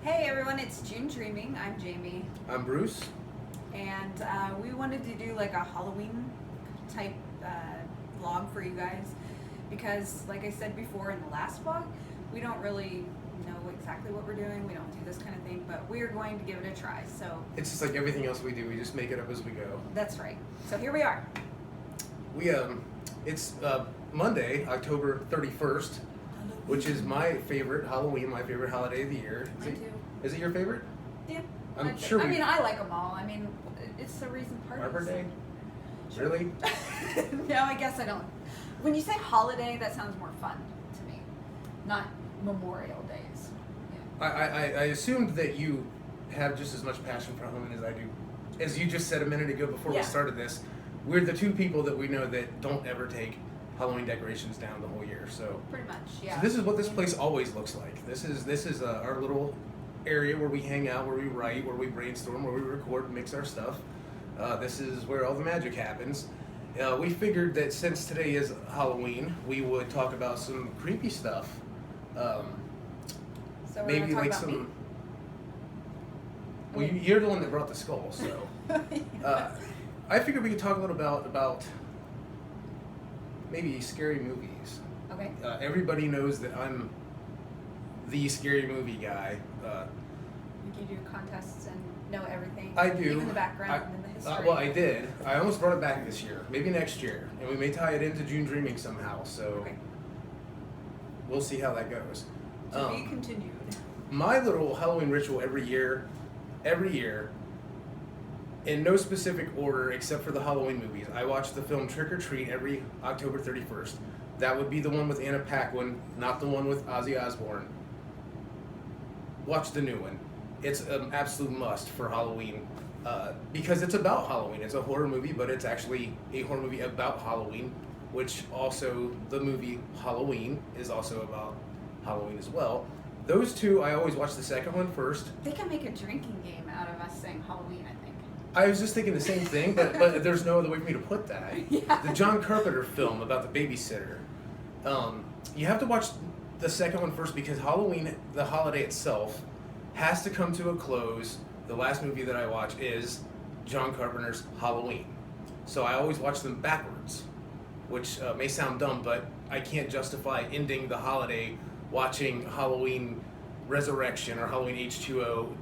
Hey everyone, it's June Dreaming. I'm Jamie, I'm Bruce. and we wanted to do like a Halloween type vlog for you guys because, like I said before in the last vlog, we don't really know exactly what we're doing. We don't do this kind of thing, but we are going to give it a try. So It's just like everything else we do. We just make it up as we go. that's right. So here we are. It's Monday, October 31st, which is my favorite Halloween, my favorite holiday of the year. Mine too. Is it your favorite? Yeah. I'm Mine too. sure I we- mean, I like them all. I mean, it's the reason parties. Arbor Day? Really? No, I guess I don't. When you say holiday, that sounds more fun to me, not Memorial Days. Yeah. I assumed that you have just as much passion for Halloween as I do. As you just said a minute ago before Yeah. we started this, we're the two people that we know that don't ever take Halloween decorations down the whole year. So Pretty much, yeah. So this is what this place always looks like. This is our little area where we hang out, where we write, where we brainstorm, where we record, mix our stuff. This is where all the magic happens. We figured that since today is Halloween, we would talk about some creepy stuff. So we're Maybe gonna talk like about some. me? Well, you're the one that brought the skull, so I figured we could talk a little about maybe scary movies. Okay. Everybody knows that I'm the scary movie guy. You do contests and know everything. I do. Even the background and the history. Well, I did. I almost brought it back this year. Maybe next year, and we may tie it into June Dreaming somehow. So Okay. we'll see how that goes. To be continued. My little Halloween ritual every year, in no specific order except for the Halloween movies. I watch the film Trick or Treat every October 31st. That would be the one with Anna Paquin, not the one with Ozzy Osbourne. Watch the new one. It's an absolute must for Halloween because it's about Halloween. It's a horror movie, but it's actually a horror movie about Halloween, which also the movie Halloween is also about Halloween as well. Those two, I always watch the second one first. They can make a drinking game out of us saying Halloween, I think. I was just thinking the same thing, but there's no other way for me to put that. Yeah. The John Carpenter film about the babysitter. You have to watch the second one first because Halloween, the holiday itself, has to come to a close. The last movie that I watch is John Carpenter's Halloween. So I always watch them backwards, which may sound dumb, but I can't justify ending the holiday watching Halloween Resurrection or Halloween H2O.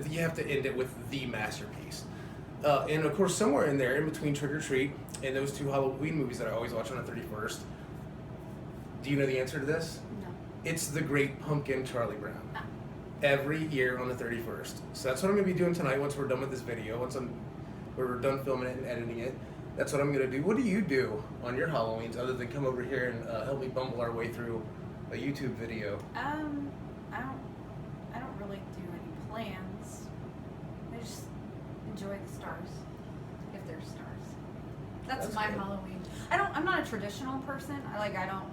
You have to end it with the masterpiece. And of course, somewhere in there, in between Trick or Treat and those two Halloween movies that I always watch on the 31st, do you know the answer to this? No. It's The Great Pumpkin, Charlie Brown. Ah. Every year on the 31st. So that's what I'm going to be doing tonight once we're done with this video, we're done filming it and editing it. That's what I'm going to do. What do you do on your Halloweens other than come over here and help me bumble our way through a YouTube video? I don't really do any plans. I just enjoy the stars, if there's stars. That's my good. Halloween. I'm not a traditional person. I don't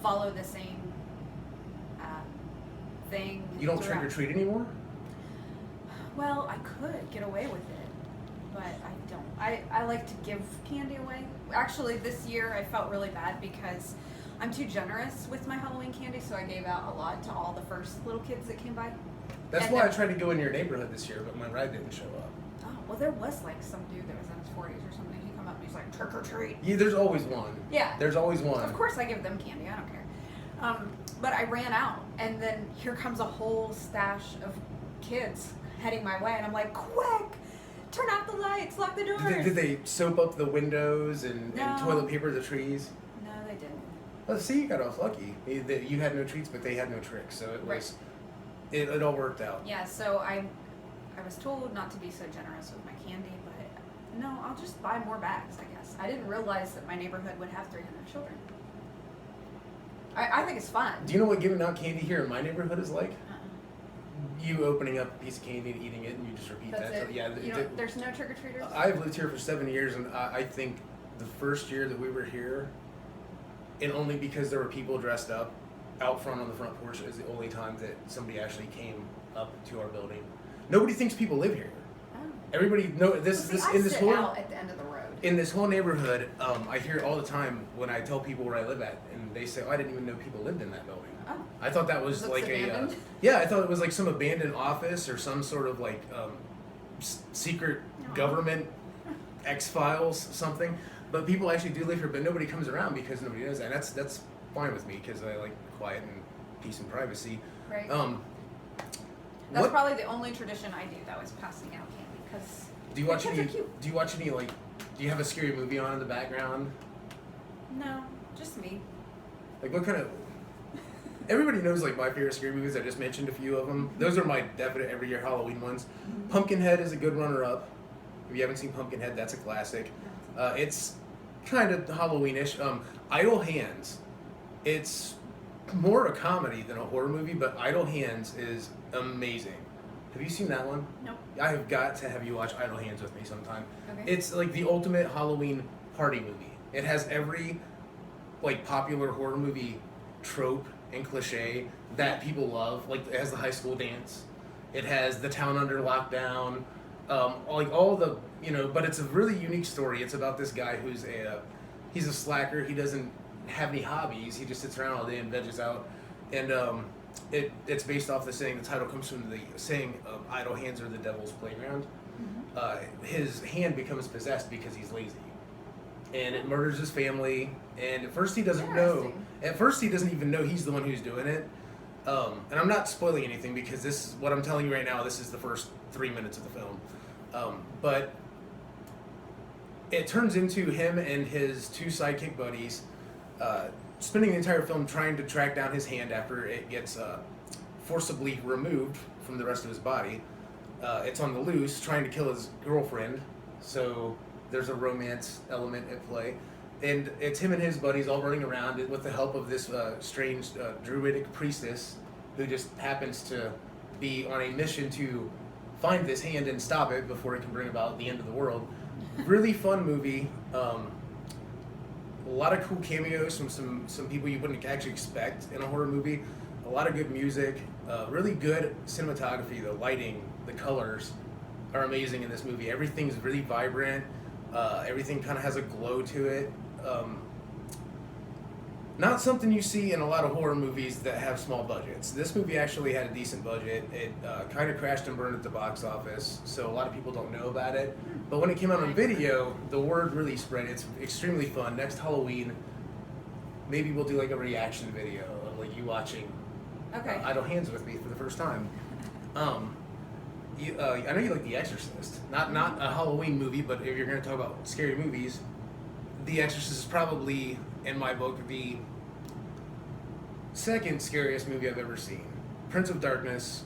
follow the same thing. You don't trick throughout. or treat anymore? Well, I could get away with it, but I don't. I like to give candy away. Actually, this year I felt really bad because I'm too generous with my Halloween candy, so I gave out a lot to all the first little kids that came by. That's And why I then- tried to go in your neighborhood this year, but my ride didn't show up. Oh, well, there was like some dude that was in his 40s or something. He come up and he's like, trick or treat. Yeah, there's always one. Yeah. There's always one. Of course I give them candy. I don't care. But I ran out, and then here comes a whole stash of kids heading my way, and I'm like, quick! Turn out the lights, lock the doors. Did they soap up the windows and No. toilet paper the trees? No, they didn't. Well, see, you got off lucky. You had no treats, but they had no tricks, so it was Right. it all worked out. Yeah, so I was told not to be so generous with my candy, but no, I'll just buy more bags, I guess. I didn't realize that my neighborhood would have 300 children. I think it's fun. Do you know what giving out candy here in my neighborhood is like? Uh-uh. You opening up a piece of candy and eating it, and you just repeat That's that. it? Yeah. There's no trick-or-treaters? I've lived here for 7 years, and I think the first year that we were here, and only because there were people dressed up out front on the front porch, is the only time that somebody actually came up to our building. Nobody thinks people live here. Oh. Everybody know this. Well, see, I In this sit whole out at the end of the road. in this whole neighborhood, I hear all the time when I tell people where I live at, and they say, "Oh, I didn't even know people lived in that building." Oh. I thought that was Looks like abandoned? yeah, I thought it was like some abandoned office or some sort of like secret Aw. government X-Files something. But people actually do live here, but nobody comes around because nobody does that. And that's fine with me because I like quiet and peace and privacy. Right. What That's probably the only tradition I do, though, is passing out candy, because do you watch kids any? are cute. Do you watch any like? Do you have a scary movie on in the background? No, just me. Like what kind of? Everybody knows like my favorite scary movies. I just mentioned a few of them. Those are my definite every year Halloween ones. Pumpkinhead is a good runner-up. If you haven't seen Pumpkinhead, that's a classic. It's kind of Halloweenish. Idle Hands. It's more a comedy than a horror movie, but Idle Hands is amazing. Have you seen that one? Nope. I have got to have you watch Idle Hands with me sometime. Okay. It's like the ultimate Halloween party movie. It has every like popular horror movie trope and cliche that people love. Like it has the high school dance. It has the town under lockdown. Like all the but it's a really unique story. It's about this guy who's he's a slacker. He doesn't have any hobbies. He just sits around all day and veges out. And it's based off the saying. The title comes from the saying, "Idle hands are the devil's playground." His hand becomes possessed because he's lazy, and it murders his family. And at first he doesn't know. Interesting. At first he doesn't even know he's the one who's doing it. And I'm not spoiling anything because this is what I'm telling you right now. This is the first 3 minutes of the film, but it turns into him and his two sidekick buddies spending the entire film trying to track down his hand after it gets forcibly removed from the rest of his body. It's on the loose, trying to kill his girlfriend. So there's a romance element at play. And it's him and his buddies all running around with the help of this strange druidic priestess who just happens to be on a mission to find this hand and stop it before it can bring about the end of the world. Really fun movie. A lot of cool cameos from some people you wouldn't actually expect in a horror movie. A lot of good music. Really good cinematography. The lighting, the colors are amazing in this movie. Everything's really vibrant. Everything kind of has a glow to it. Not something you see in a lot of horror movies that have small budgets. This movie actually had a decent budget. It kind of crashed and burned at the box office, so a lot of people don't know about it. But when it came out on video, the word really spread. It's extremely fun. Next Halloween, maybe we'll do like a reaction video of like you watching Okay. Idle Hands with me for the first time. I know you like The Exorcist. Not a Halloween movie, but if you're going to talk about scary movies, The Exorcist is probably, in my book, the second scariest movie I've ever seen. Prince of Darkness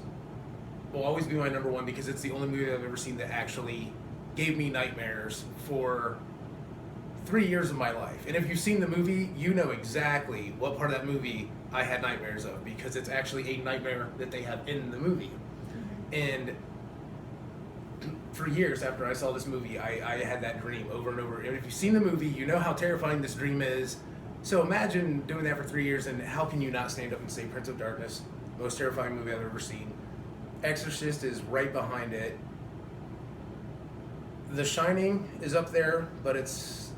will always be my number one because it's the only movie I've ever seen that actually gave me nightmares for 3 years of my life. And if you've seen the movie, you know exactly what part of that movie I had nightmares of because it's actually a nightmare that they have in the movie. And for years after I saw this movie, I had that dream over and over. And if you've seen the movie, you know how terrifying this dream is. So imagine doing that for 3 years, and how can you not stand up and say Prince of Darkness, most terrifying movie I've ever seen. Exorcist is right behind it. The Shining is up there, but it's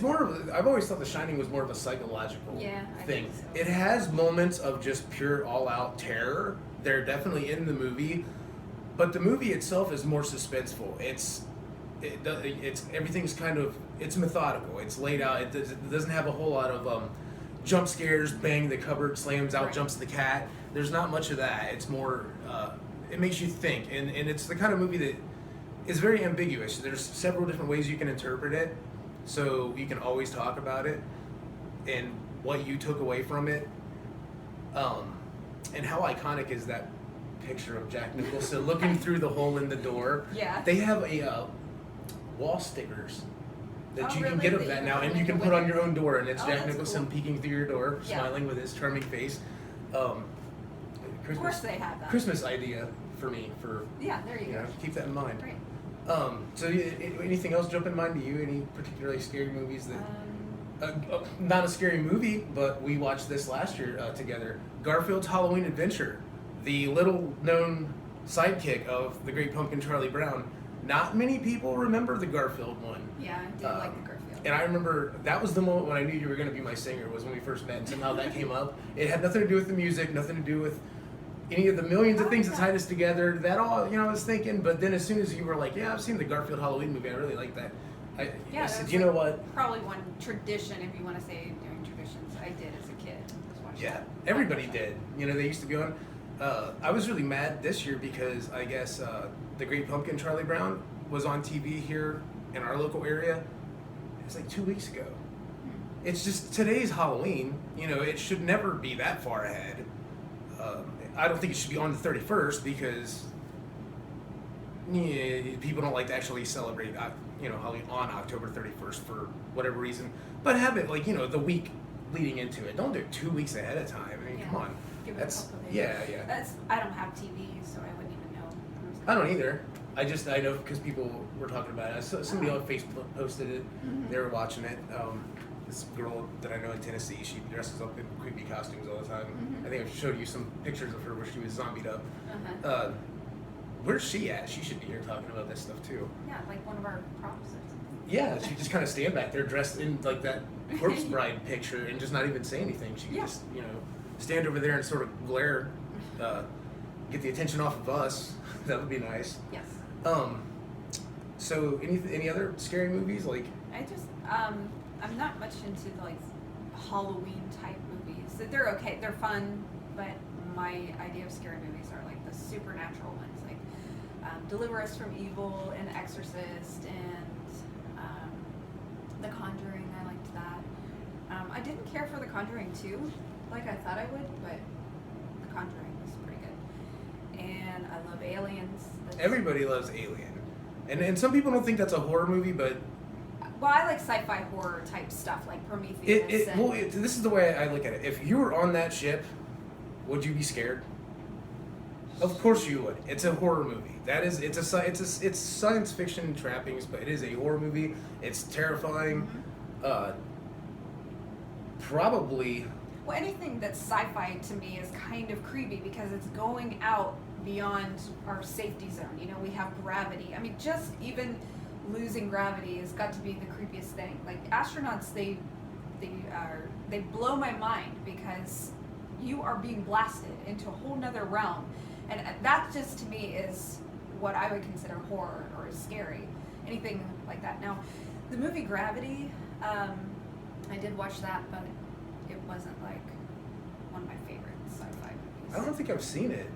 more of I've always thought The Shining was more of a psychological I thing. think so. It has moments of just pure all-out terror. They're definitely in the movie, but the movie itself is more suspenseful. It's everything's kind of it's methodical. It's laid out. It doesn't have a whole lot of jump scares. Bang, the cupboard slams out, Right. jumps the cat. There's not much of that. It's more it makes you think, and it's the kind of movie that is very ambiguous. There's several different ways you can interpret it, so you can always talk about it and what you took away from it. And how iconic is that picture of Jack Nicholson looking through the hole in the door? Yeah. They have a wall stickers that Oh, you can really? get of That that you now, can and you make can it put with on your own door, and it's Oh, Jack that's Nicholson cool. peeking through your door, Yeah. smiling with his charming face. Of course they have that. Christmas idea for me for Yeah, there you you go. know, keep that in mind. Great. So anything else jump in mind to you? Any particularly scary movies that not a scary movie, but we watched this last year together. Garfield's Halloween Adventure, the little known sidekick of the Great Pumpkin Charlie Brown. Not many people remember the Garfield one. Yeah, I do like the Garfield. And I remember that was the moment when I knew you were going to be my singer, was when we first met, and somehow that came up. It had nothing to do with the music, nothing to do with any of the millions of things that tied us together. That all, I was thinking. But then as soon as you were like, yeah, I've seen the Garfield Halloween movie, I really like that. I said, you know what? Probably one tradition, if you want to say doing traditions, I did as a kid. Was watch Yeah, that. everybody did. They used to be on. I was really mad this year because I guess The Great Pumpkin, Charlie Brown, was on TV here in our local area. It was like 2 weeks ago. It's just, today's Halloween. It should never be that far ahead. I don't think it should be on the 31st because people don't like to actually celebrate, Halloween on October 31st for whatever reason. But have it the week leading into it. Don't do it 2 weeks ahead of time. I mean, come on. Give it That's a couple days. yeah. I don't have TV, so I wouldn't even know. I don't either. I know because people were talking about it. Somebody on Facebook posted it. Mhm. They were watching it. This girl that I know in Tennessee, she dresses up in creepy costumes all the time. Mhm. I think I showed you some pictures of her where she was zombied up. Uh-huh. Where's she at? She should be here talking about this stuff too. Yeah, like one of our props or something. Yeah, she just kind of stand back there dressed in like that corpse bride picture and just not even say anything. She could Yeah. just stand over there and sort of glare, get the attention off of us. That would be nice. Yes. So any other scary movies like? I just I'm not much into like Halloween type movies. They're okay, they're fun, but my idea of scary movies are like the supernatural ones, like Deliver Us from Evil and Exorcist and The Conjuring. I liked that. I didn't care for The Conjuring 2 like I thought I would, but The Conjuring was pretty good. And I love Aliens. Everybody loves Alien, and some people don't think that's a horror movie, but Well, I like sci-fi horror type stuff, like Prometheus. this is the way I look at it. If you were on that ship, would you be scared? Of course you would. It's a horror movie. It's science fiction trappings, but it is a horror movie. It's terrifying. Probably. Well, anything that's sci-fi to me is kind of creepy because it's going out beyond our safety zone. We have gravity. I mean, just even losing gravity has got to be the creepiest thing. Like astronauts, they blow my mind because you are being blasted into a whole nother realm, and that just to me is what I would consider horror or scary. Anything like that. Now, the movie Gravity, I did watch that, but it wasn't like one of my favorite sci-fi movies. I don't think I've seen it.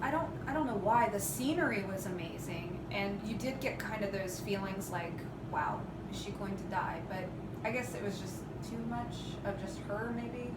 I don't know why. The scenery was amazing, and you did get kind of those feelings like, wow, is she going to die? But I guess it was just too much of just her, maybe.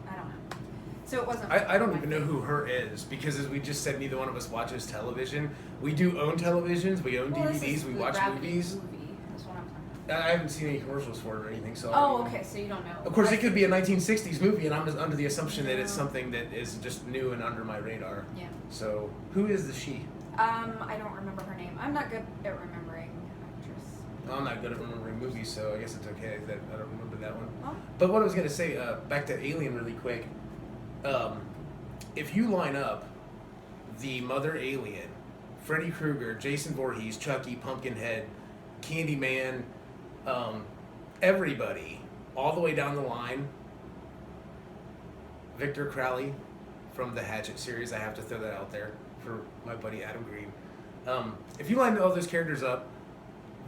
I don't know. So it wasn't. I don't even know who her is because, as we just said, neither one of us watches television. We do own televisions. We own DVDs. We watch movies. Movie. That's what I'm talking about. I haven't seen any commercials for it or anything, so. Oh, okay. So you don't know. Of course, it could be a 1960s movie, and I'm just under the assumption that it's something that is just new and under my radar. Yeah. So, who is the she? I don't remember her name. I'm not good at remembering actress. I'm not good at remembering movies, so I guess it's okay that I don't remember that one. Oh. But what I was going to say, back to Alien really quick, if you line up the mother alien, Freddy Krueger, Jason Voorhees, Chucky, Pumpkinhead, Candyman, everybody, all the way down the line, Victor Crowley from the Hatchet series, I have to throw that out there for my buddy Adam Green. If you line all those characters up,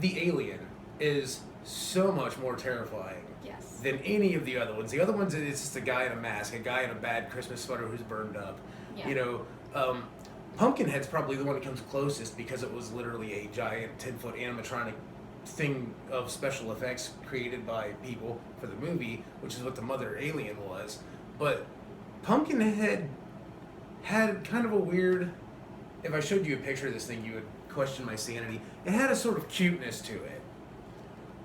the alien is so much more terrifying Yes. than any of the other ones. The other ones, it's just a guy in a mask, a guy in a bad Christmas sweater who's burned up. Yeah. Pumpkinhead's probably the one that comes closest because it was literally a giant 10-foot animatronic thing of special effects created by people for the movie, which is what the mother alien was. But Pumpkinhead had kind of a weird, if I showed you a picture of this thing, you would question my sanity. It had a sort of cuteness to it.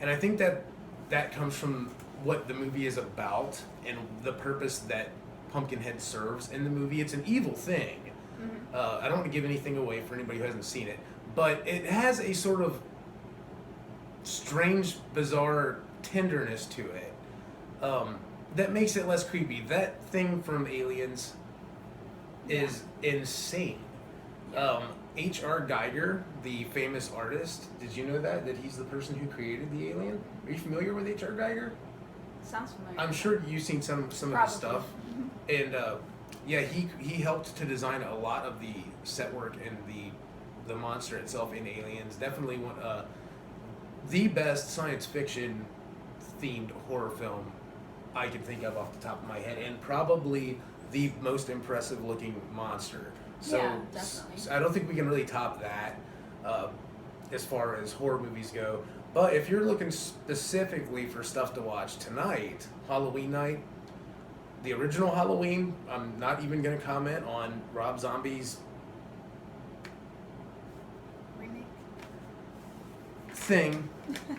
And I think that comes from what the movie is about and the purpose that Pumpkinhead serves in the movie. It's an evil thing. Mm-hmm. I don't want to give anything away for anybody who hasn't seen it, but it has a sort of strange, bizarre tenderness to it that makes it less creepy. That thing from Aliens is insane. H.R. Geiger, the famous artist, did you know that he's the person who created the alien? Are you familiar with H.R. Geiger? Sounds familiar. I'm sure you've seen some of his stuff. And yeah, he helped to design a lot of the set work and the monster itself in Aliens. Definitely one the best science fiction themed horror film I can think of off the top of my head, and probably the most impressive looking monster. So Yeah, definitely. I don't think we can really top that as far as horror movies go. But if you're looking specifically for stuff to watch tonight, Halloween night, the original Halloween, I'm not even going to comment on Rob Zombie's Remake. thing.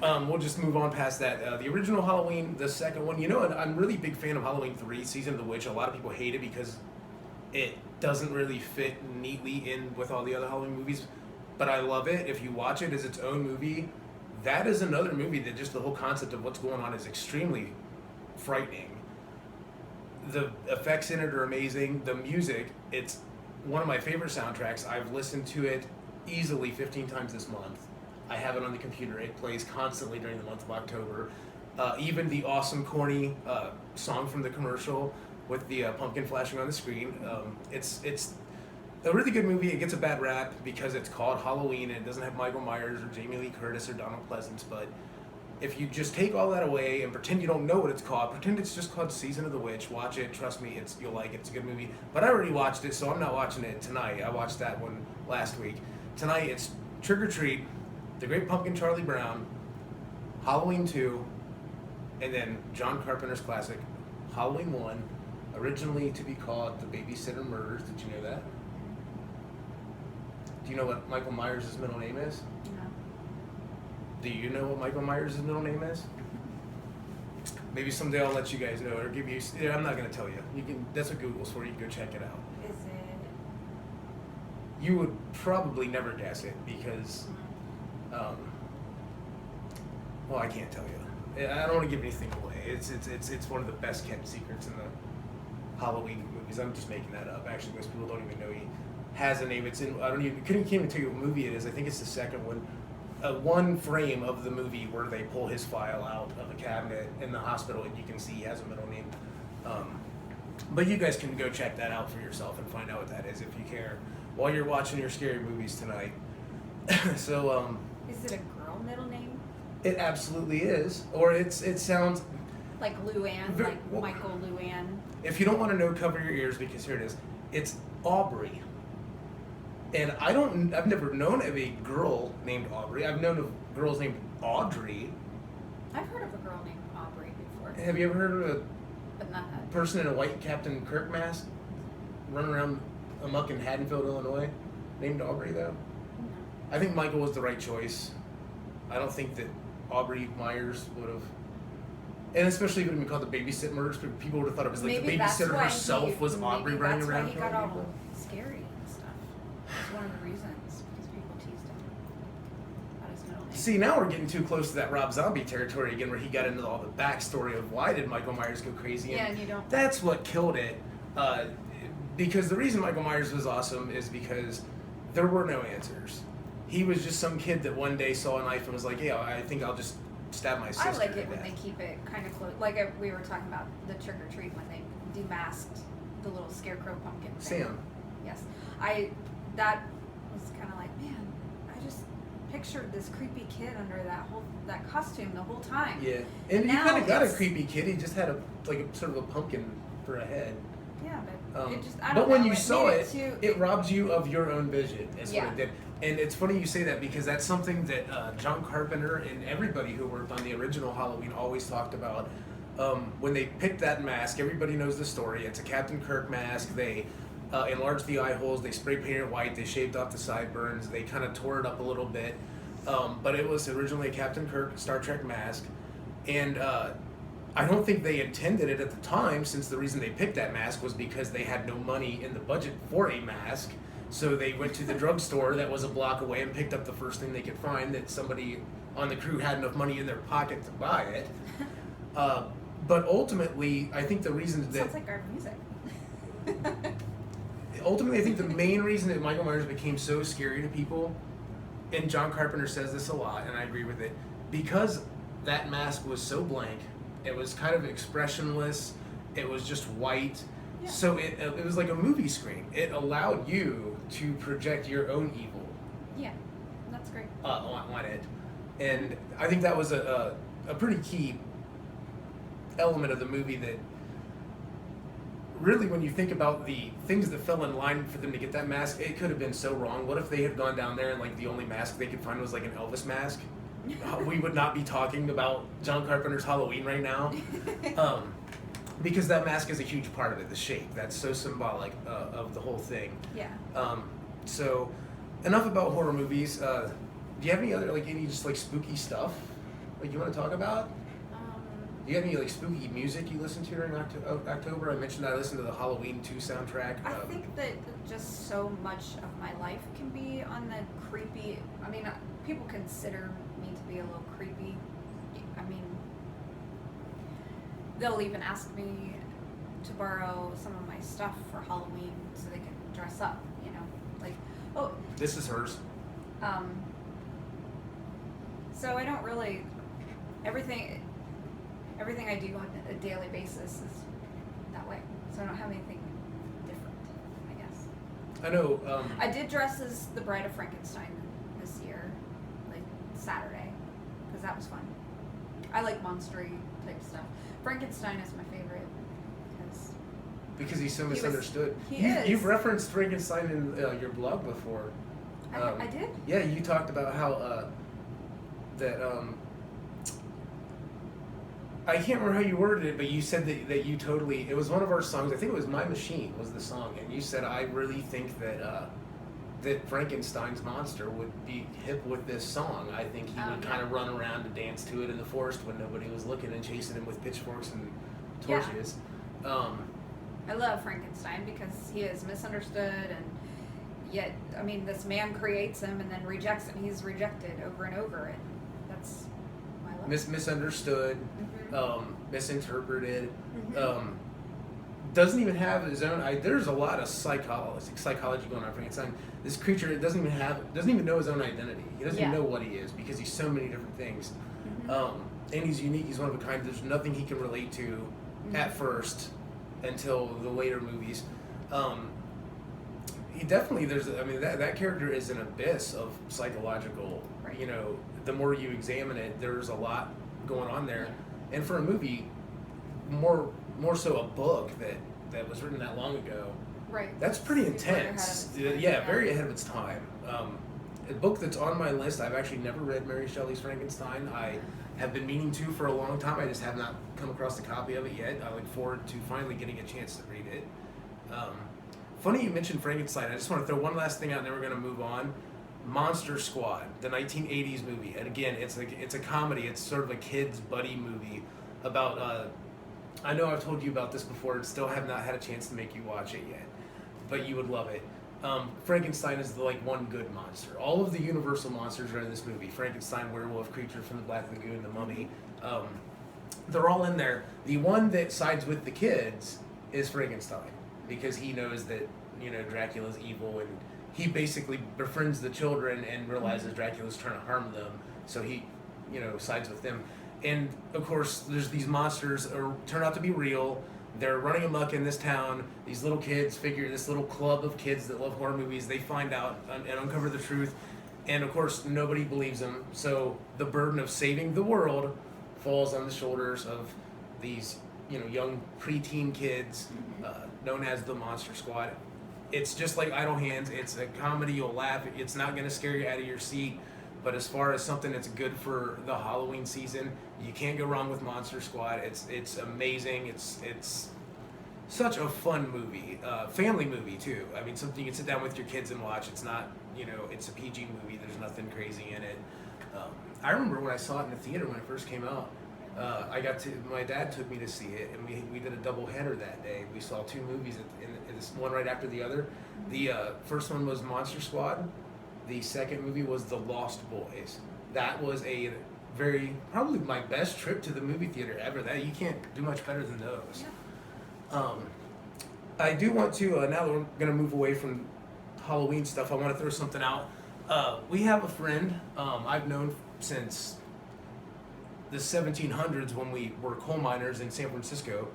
We'll just move on past that. The original Halloween, the second one, you know, I'm a really big fan of Halloween 3, Season of the Witch. A lot of people hate it because it doesn't really fit neatly in with all the other Halloween movies, but I love it. If you watch it as its own movie, that is another movie that just the whole concept of what's going on is extremely frightening. The effects in it are amazing. The music, it's one of my favorite soundtracks. I've listened to it easily 15 times this month. I have it on the computer. It plays constantly during the month of October. Even the awesome, corny song from the commercial with the pumpkin flashing on the screen. It's a really good movie. It gets a bad rap because it's called Halloween and it doesn't have Michael Myers or Jamie Lee Curtis or Donald Pleasance. But if you just take all that away and pretend you don't know what it's called, pretend it's just called Season of the Witch, watch it. Trust me, you'll like it. It's a good movie. But I already watched it, so I'm not watching it tonight. I watched that one last week. Tonight it's Trick or Treat, The Great Pumpkin Charlie Brown, Halloween 2, and then John Carpenter's classic, Halloween 1, originally to be called The Babysitter Murders. Did you know that? Do you know what Michael Myers' middle name is? No. Do you know what Michael Myers' middle name is? Maybe someday I'll let you guys know, or give you. I'm not gonna tell you. You can. That's what Google's for. You can go check it out. Is it? You would probably never guess it because, well, I can't tell you. I don't want to give anything away. It's one of the best kept secrets in the Halloween movies. I'm just making that up. Actually, most people don't even know he has a name. It's in. Can't even tell you what movie it is. I think it's the second one. One frame of the movie where they pull his file out of a cabinet in the hospital, and you can see he has a middle name. But you guys can go check that out for yourself and find out what that is if you care while you're watching your scary movies tonight. So, Is it a girl middle name? it absolutely is, or it sounds. Like Luann, Well, Michael Luann. If you don't want to know, cover your ears because here it is. It's Aubrey. And I've never known of a girl named Aubrey. I've known of girls named Audrey. I've heard of a girl named Aubrey before, Have you ever heard of a but not that. person in a white Captain Kirk mask running around amok in Haddonfield, Illinois, named Aubrey though? No. I think Michael was the right choice. I don't think that Aubrey Myers would have, and especially if it had been called the Babysit Murders, people would have thought it was like Maybe the that's babysitter why herself was Aubrey maybe running that's around why he killing got people. all scary and stuff. That's one of the reasons, because people teased him about his middle name. See, now we're getting too close to that Rob Zombie territory again, where he got into all the backstory of why did Michael Myers go crazy. Yeah, and you don't. That's what killed it. Because the reason Michael Myers was awesome is because there were no answers. He was just some kid that one day saw a knife and was like, "Yeah, I think I'll just stab my sister." I like to it when death." they keep it kind of close. Like we were talking about the trick or treat when they demasked the little scarecrow pumpkin thing. Sam. Yes, that was kind of like, man, I just pictured this creepy kid under that costume the whole time. Yeah, and he now kind of got a it's- creepy kid. He just had a sort of a pumpkin for a head. Yeah, but it just I But don't when know, you saw made it, too, it robs you of your own vision. Is Yeah. what it did. And it's funny you say that because that's something that John Carpenter and everybody who worked on the original Halloween always talked about. When they picked that mask, everybody knows the story. It's a Captain Kirk mask. They enlarged the eye holes. They spray painted it white. They shaved off the sideburns. They kind of tore it up a little bit. But it was originally a Captain Kirk Star Trek mask. And I don't think they intended it at the time, since the reason they picked that mask was because they had no money in the budget for a mask. So they went to the drugstore that was a block away and picked up the first thing they could find that somebody on the crew had enough money in their pocket to buy it. But ultimately, I think the reason that sounds like our music. ultimately, I think the main reason that Michael Myers became so scary to people, and John Carpenter says this a lot, and I agree with it, because that mask was so blank, it was kind of expressionless, it was just white, Yeah. so it was like a movie screen. It allowed you to project your own evil Yeah, that's great. on it, and I think that was a pretty key element of the movie that really, when you think about the things that fell in line for them to get that mask, it could have been so wrong. What if they had gone down there and like the only mask they could find was like an Elvis mask? We would not be talking about John Carpenter's Halloween right now, because that mask is a huge part of it. The shape, that's so symbolic of the whole thing. Yeah. So enough about horror movies. Do you have any just like spooky stuff like you want to talk about? Do you have any like spooky music you listen to during October? I mentioned I listened to the Halloween 2 soundtrack. I think that just so much of my life can be on the creepy. I mean, people consider me to be a little creepy. I mean, they'll even ask me to borrow some of my stuff for Halloween so they can dress up. You know, like, oh, This is hers. So I don't really everything I do on a daily basis is that way. So I don't have anything different, I guess. I know. I did dress as the Bride of Frankenstein this year, like Saturday, because that was fun. I like monstery type stuff. Frankenstein is my favorite because he's so he was- misunderstood. he is. You've referenced Frankenstein in your blog before. I did. Yeah, you talked about how I can't remember how you worded it, but you said that you totally. It was one of our songs. I think it was "My Machine" was the song, and you said, "I really think that that Frankenstein's monster would be hip with this song. I think he would Yeah. kind of run around and dance to it in the forest when nobody was looking and chasing him with pitchforks and Yeah. torches." I love Frankenstein because he is misunderstood, and yet, I mean, this man creates him and then rejects him. He's rejected over and over, and that's why I love it. Misunderstood, Mhm. misinterpreted. Mhm. Doesn't even have his own. There's a lot of psychology going on. Frankenstein. This creature doesn't even know his own identity. He doesn't even Yeah. know what he is because he's so many different things. Mhm. And he's unique. He's one of a kind. There's nothing he can relate to at first until the later movies. He definitely that character is an abyss of psychological. Right. You know, the more you examine it, there's a lot going on there. And for a movie, more so a book that was written that long ago. Right. That's pretty Super ahead of intense. its time, Yeah, very ahead of its time. A book that's on my list. I've actually never read Mary Shelley's Frankenstein. I have been meaning to for a long time. I just have not come across a copy of it yet. I look forward to finally getting a chance to read it. Funny you mentioned Frankenstein. I just want to throw one last thing out, and then we're going to move on. Monster Squad, the 1980s movie, and again, it's a comedy. It's sort of a kids' buddy movie about. I know I've told you about this before, and still have not had a chance to make you watch it yet, but you would love it. Frankenstein is the one good monster. All of the Universal monsters are in this movie. Frankenstein, werewolf, creature from the Black Lagoon, the Mummy. They're all in there. The one that sides with the kids is Frankenstein because he knows that Dracula's evil, and he basically befriends the children and realizes Dracula's trying to harm them, so he sides with them. And of course, there's these monsters turn out to be real. They're running amok in this town. These little kids this little club of kids that love horror movies, they find out and uncover the truth. And of course, nobody believes them. So the burden of saving the world falls on the shoulders of these, young preteen kids, known as the Monster Squad. It's just like Idle Hands. It's a comedy. You'll laugh. It's not going to scare you out of your seat. But as far as something that's good for the Halloween season, you can't go wrong with Monster Squad. It's amazing. It's such a fun movie, family movie too. I mean, something you can sit down with your kids and watch. It's not, it's a PG movie. There's nothing crazy in it. I remember when I saw it in the theater when it first came out. My dad took me to see it, and we did a double header that day. We saw two movies, in this one right after the other. The first one was Monster Squad. The second movie was The Lost Boys. That was probably my best trip to the movie theater ever. That you can't do much better than those. Yeah. I do want to, now that we're going to move away from Halloween stuff, I want to throw something out. We have a friend I've known since the 1700s when we were coal miners in San Francisco.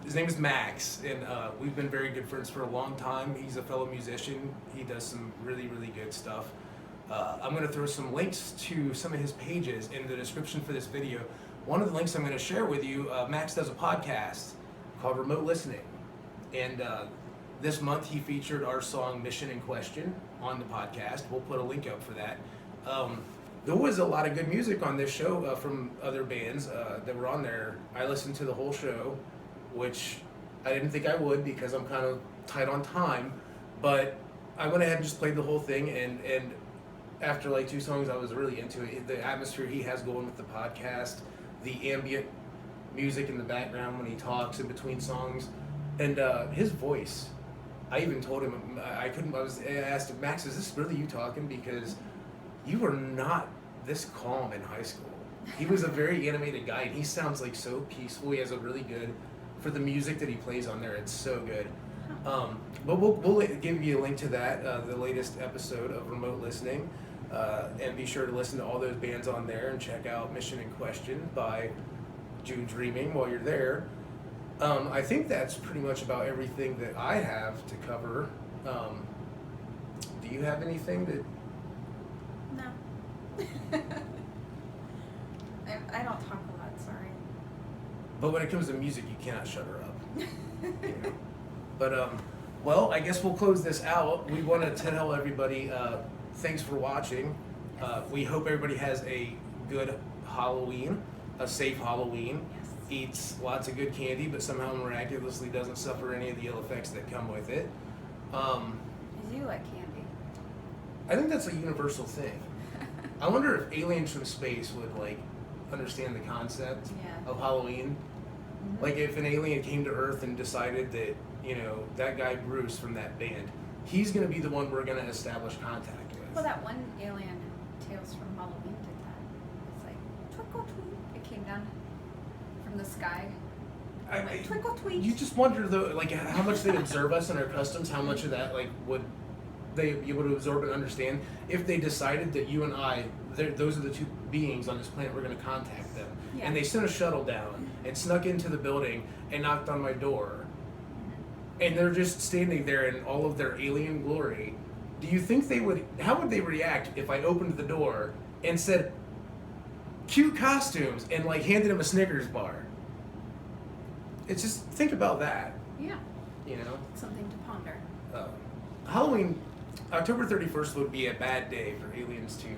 His name is Max, and we've been very good friends for a long time. He's a fellow musician. He does some really, really good stuff. I'm going to throw some links to some of his pages in the description for this video. One of the links I'm going to share with you, Max does a podcast called Remote Listening. And this month he featured our song Mission in Question on the podcast. We'll put a link up for that. There was a lot of good music on this show from other bands that were on there. I listened to the whole show, which I didn't think I would because I'm kind of tight on time. But I went ahead and just played the whole thing, and after like 2 songs I was really into it. The atmosphere he has going with the podcast, the ambient music in the background when he talks in between songs, and his voice. I even told him I asked him, Max, is this really you talking? Because you were not this calm in high school. He was a very animated guy, and he sounds like so peaceful. He has a really good, for the music that he plays on there, it's so good. But we'll give you a link to that, the latest episode of Remote Listening, and be sure to listen to all those bands on there and check out Mission in Question by June Dreaming while you're there. I think that's pretty much about everything that I have to cover. Do you have anything that... No. I don't talk a lot, sorry. But when it comes to music, you cannot shut her up. You know? But, well, I guess we'll close this out. We want to tell everybody thanks for watching. We hope everybody has a good Halloween, a safe Halloween. Yes. Eats lots of good candy, but somehow miraculously doesn't suffer any of the ill effects that come with it. I do like candy. I think that's a universal thing. I wonder if aliens from space would like understand the concept of Halloween. Mm-hmm. Like if an alien came to Earth and decided that, you know, that guy Bruce from that band, he's going to be the one we're going to establish contact with. Well, that one alien in Tales from Halloween did that. It's like, twinkle tweet. It came down from the sky. Like, twinkle tweet. You just wonder though, like how much they observe us and our customs, how much of that like would they be able to absorb and understand if they decided that you and I, those are the 2 beings on this planet, we're going to contact them. Yeah. And they sent a shuttle down and snuck into the building and knocked on my door. And they're just standing there in all of their alien glory. Do you think they would, how would they react if I opened the door and said, cute costumes, and like handed them a Snickers bar? It's just, think about that. Yeah. You know? Something to ponder. Halloween, October 31st would be a bad day for aliens to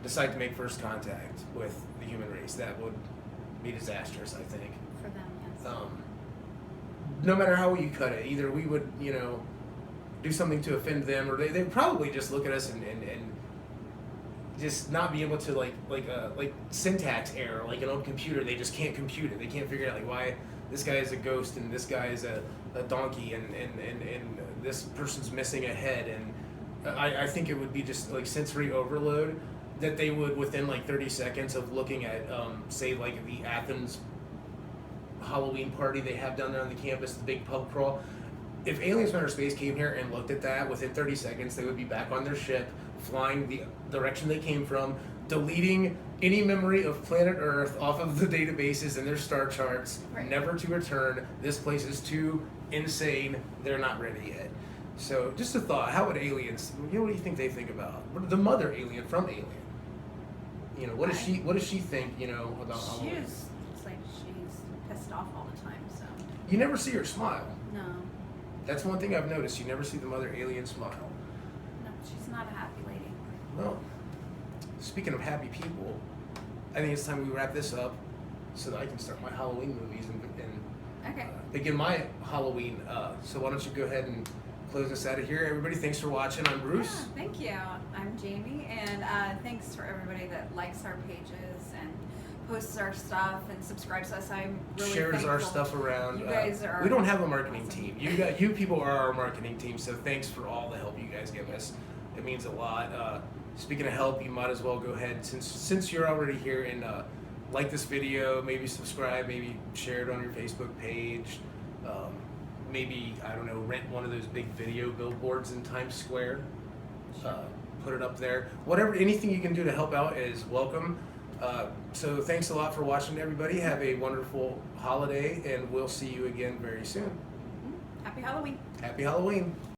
decide to make first contact with the human race. That would be disastrous, I think. For them, yes. No matter how you cut it, either we would, you know, do something to offend them, or they'd probably just look at us and just not be able to like syntax error, like an old computer. They just can't compute it. They can't figure out like why this guy is a ghost and this guy is a donkey and this person's missing a head. And I think it would be just like sensory overload that they would, within like 30 seconds of looking at say like the Athens Halloween party they have down there on the campus, the big pub crawl. If aliens from outer space came here and looked at that, within 30 seconds they would be back on their ship, flying the direction they came from, deleting any memory of planet Earth off of the databases and their star charts, Right. never to return. This place is too insane. They're not ready yet. So just a thought, how would aliens, you know, what do you think they think about? The mother alien from Alien. You know, what does she think, you know, about Halloween? It's like she's pissed off all the time, so. You never see her smile. No. That's one thing I've noticed. You never see the mother alien smile. No, she's not a happy lady. Well, speaking of happy people, I think it's time we wrap this up so that I can start my Halloween movies and Okay. begin my Halloween. So why don't you go ahead and close us out of here. Everybody, thanks for watching. I'm Bruce. Yeah, thank you. I'm Jamie, and thanks for everybody that likes our pages and posts our stuff and subscribes to us. I'm really Shares thankful. our stuff around. You guys are we don't have a marketing awesome. team. You people are our marketing team. So thanks for all the help you guys give us. It means a lot. Speaking of help, you might as well go ahead since you're already here and like this video, maybe subscribe, maybe share it on your Facebook page. maybe, I don't know, rent one of those big video billboards in Times Square. Put it up there. Whatever, anything you can do to help out is welcome. So thanks a lot for watching, everybody. Have a wonderful holiday, and we'll see you again very soon. Happy Halloween. Happy Halloween.